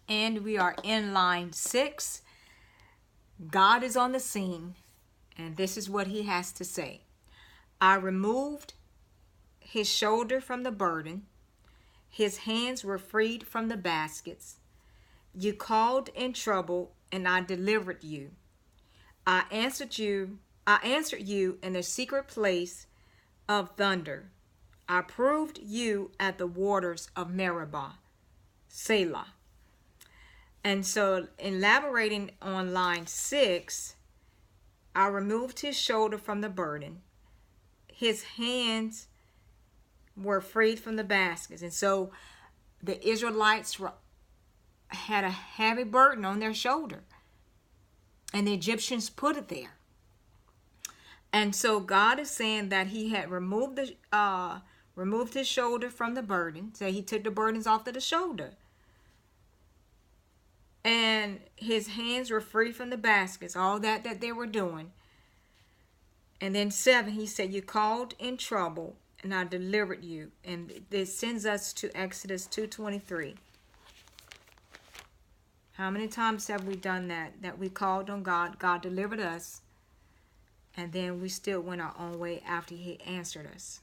And we are in line 6. God is on the scene, and this is what he has to say. I removed his shoulder from the burden. His hands were freed from the baskets. You called in trouble, and I delivered you. I answered you in the secret place of thunder. I proved you at the waters of Meribah. Selah. And so, elaborating on line 6, I removed his shoulder from the burden. His hands were freed from the baskets. And so, the Israelites had a heavy burden on their shoulder. And the Egyptians put it there. And so, God is saying that he had removed his shoulder from the burden. So, he took the burdens off of the shoulder. And his hands were free from the baskets, all that they were doing. And then 7, he said, you called in trouble, and I delivered you. And this sends us to Exodus 2:23. How many times have we done that? That we called on God, God delivered us, and then we still went our own way after he answered us.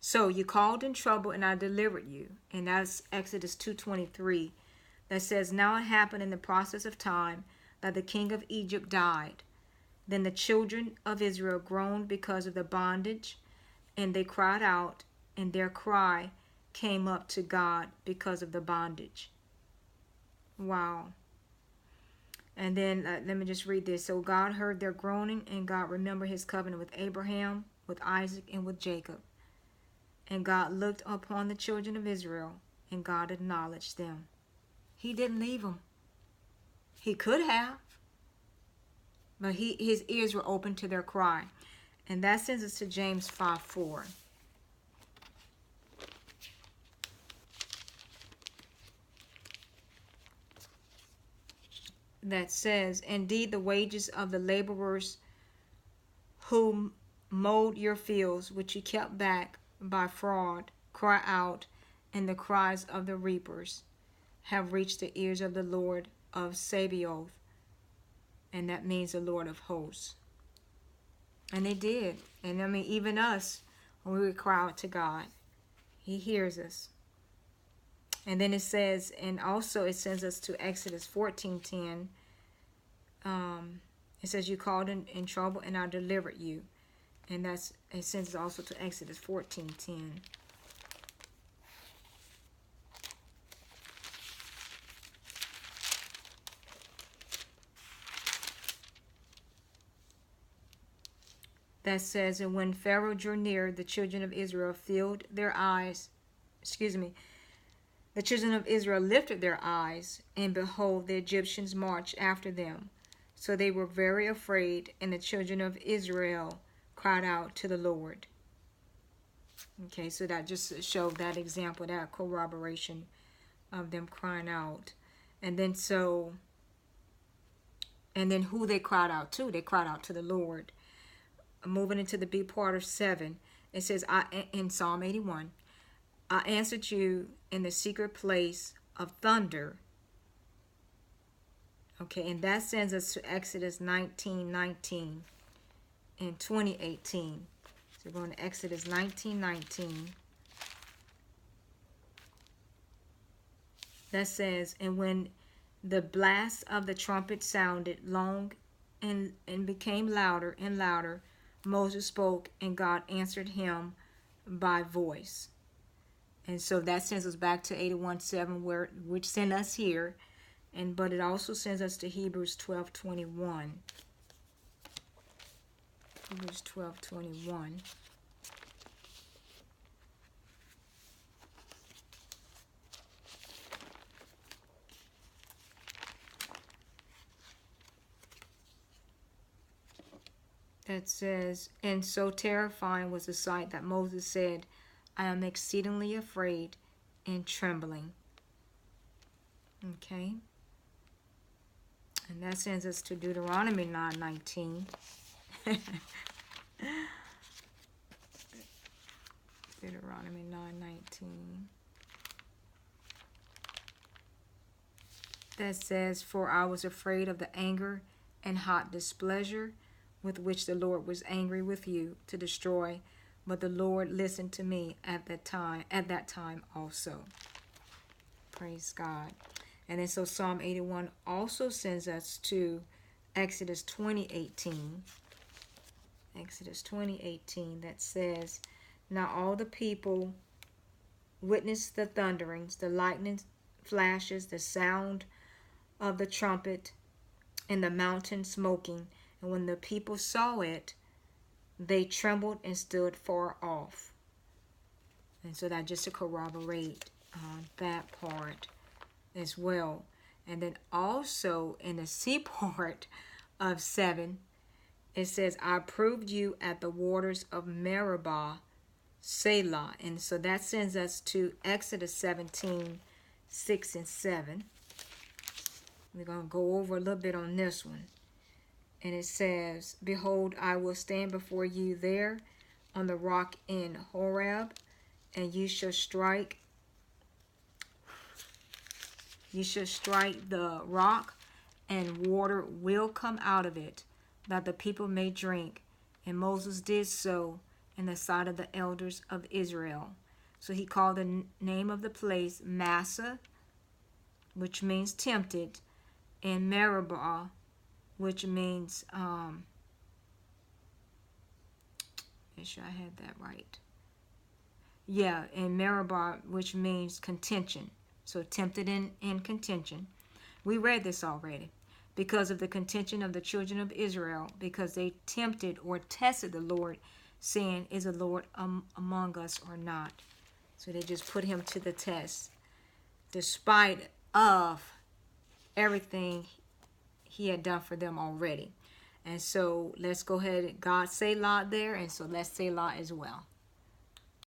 So you called in trouble and I delivered you. And that's Exodus 2:23. That says, now it happened in the process of time that the king of Egypt died. Then the children of Israel groaned because of the bondage, and they cried out, and their cry came up to God because of the bondage. Wow. And then let me just read this. So God heard their groaning, and God remembered his covenant with Abraham, with Isaac, and with Jacob. And God looked upon the children of Israel, and God acknowledged them. He didn't leave them. He could have, but his ears were open to their cry. And that sends us to James 5:4. That says, indeed the wages of the laborers who mowed your fields, which you kept back by fraud, cry out, and the cries of the reapers have reached the ears of the Lord of Sabaoth. And that means the Lord of hosts. And they did. And I mean, even us, when we cry out to God, he hears us. And then it says, and also it sends us to Exodus 14:10. It says, you called in trouble and I delivered you. And it sends us also to Exodus 14:10. That says, and when Pharaoh drew near, the children of Israel the children of Israel lifted their eyes, and behold, the Egyptians marched after them. So they were very afraid, and the children of Israel cried out to the Lord. Okay, so that just showed that example, that corroboration of them crying out. And then who they cried out to? They cried out to the Lord. Moving into the B part of 7, it says, in Psalm 81, I answered you in the secret place of thunder. Okay, and that sends us to Exodus 19:19 in 2018. So we're going to Exodus 19:19. That says, and when the blast of the trumpet sounded long and became louder and louder, Moses spoke, and God answered him by voice. And so that sends us back to 81:7, which sent us here, but it also sends us to Hebrews 12:21. Hebrews 12:21. That says, and so terrifying was the sight that Moses said, I am exceedingly afraid and trembling. Okay. And that sends us to Deuteronomy 9:19. Deuteronomy 9:19. that says, "For I was afraid of the anger and hot displeasure with which the Lord was angry with you to destroy, but the Lord listened to me at that time also." Praise God. And then so Psalm 81 also sends us to Exodus 20:18. Exodus 20:18, that says, "Now all the people witnessed the thunderings, the lightning flashes, the sound of the trumpet, and the mountain smoking. And when the people saw it, they trembled and stood far off." And so that just to corroborate that part as well. And then also in the C part of 7, it says, "I proved you at the waters of Meribah, Selah." And so that sends us to Exodus 17:6 and 7. We're going to go over a little bit on this one. And it says, "Behold, I will stand before you there on the rock in Horeb, and you shall strike the rock, and water will come out of it, that the people may drink." And Moses did so in the sight of the elders of Israel. So he called the name of the place Massa, which means tempted, and Meribah, which means, make sure I had that right. Yeah, and Meribah, which means contention. So tempted in contention. We read this already. Because of the contention of the children of Israel, because they tempted or tested the Lord, saying, "Is the Lord among us or not?" So they just put him to the test, despite of everything he had done for them already. And so let's go ahead. God say Selah there, and so let's say Selah as well.